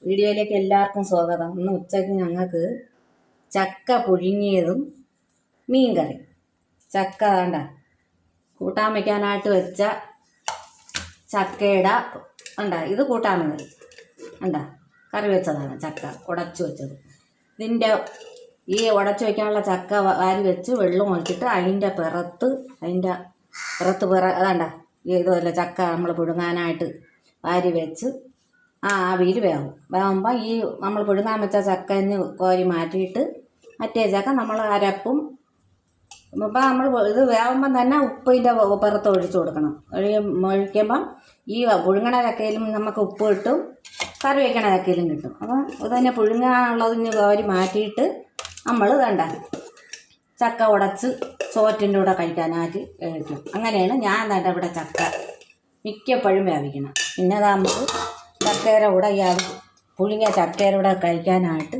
വീഡിയോയിലേക്ക് എല്ലാവർക്കും സ്വാഗതം. ഇന്ന് ഉച്ചയ്ക്ക് ഞങ്ങൾക്ക് ചക്ക പുഴുങ്ങിയതും മീൻ കറി. ചക്ക വേണ്ട കൂട്ടാൻ വയ്ക്കാനായിട്ട് വെച്ച ചക്കയുടെ ഇത് കൂട്ടാൻ മതി. കറി വെച്ചതാണ് ചക്ക ഉടച്ചു വെച്ചത്. ഇതിൻ്റെ ഈ ഉടച്ചു വയ്ക്കാനുള്ള ചക്ക വാരി വെച്ച് വെള്ളം ഒഴിച്ചിട്ട് അതിൻ്റെ പിറത്ത് ഇതുമല്ല ചക്ക നമ്മൾ പുഴുങ്ങാനായിട്ട് വാരി വെച്ച് ആവിയിൽ വേകുമ്പോൾ ഈ നമ്മൾ പുഴുങ്ങാൻ വെച്ച ചക്കഞ്ഞ് കോരി മാറ്റിയിട്ട് മറ്റേ ചക്ക നമ്മൾ അരപ്പും ഇപ്പം നമ്മൾ ഇത് വേകുമ്പം തന്നെ ഉപ്പിൻ്റെ പുറത്ത് ഒഴിച്ചു കൊടുക്കണം. ഒഴിക്കുമ്പം ഈ പുഴുങ്ങണ ചക്കയിലും നമുക്ക് ഉപ്പ് കിട്ടും, കറി വയ്ക്കണ ചക്കയിലും കിട്ടും. അപ്പം ഇതന്നെ പുഴുങ്ങാനുള്ളതിന് കോരി മാറ്റിയിട്ട് നമ്മൾ ചക്ക ഉടച്ച് ചോറ്റിൻ്റെ കൂടെ കഴിക്കാനായിട്ട് കഴിക്കും. അങ്ങനെയാണ് ഞാൻ ഇവിടെ ചക്ക മിക്കപ്പോഴും വേവിക്കണം. പിന്നെ നമുക്ക് ചക്കയുടെ കൂടെ പുഴുങ്ങിയ ചക്കയുടെ കൂടെ കഴിക്കാനായിട്ട്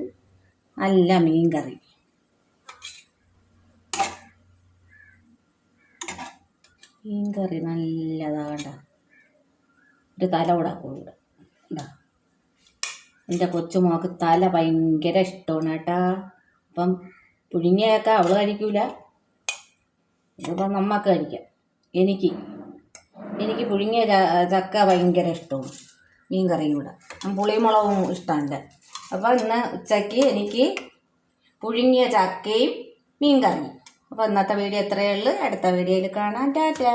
നല്ല മീൻ കറി. മീൻ കറി നല്ലതാകണ്ട ഒരു തല കൂടെ കൂടെ എൻ്റെ കൊച്ചുമോൾക്ക് തല ഭയങ്കര ഇഷ്ടമാണ് കേട്ടാ. അപ്പം പുഴുങ്ങിയൊക്കെ അവൾ കഴിക്കൂല, ഇതിപ്പം നമുക്ക് കഴിക്കാം. എനിക്ക് പുഴുങ്ങിയ ചക്ക ഭയങ്കര ഇഷ്ടമാണ്, മീൻ കറിയും കൂടെ. പുളിമുളകും ഇഷ്ടമല്ല. അപ്പോൾ ഇന്ന് ഉച്ചയ്ക്ക് എനിക്ക് പുഴുങ്ങിയ ചക്കയും മീൻ കറിയും. അപ്പോൾ ഇന്നത്തെ വീഡിയോ ഇത്രയേ ഉള്ളൂ. അടുത്ത വീഡിയോയിൽ കാണാം. ടാറ്റാ.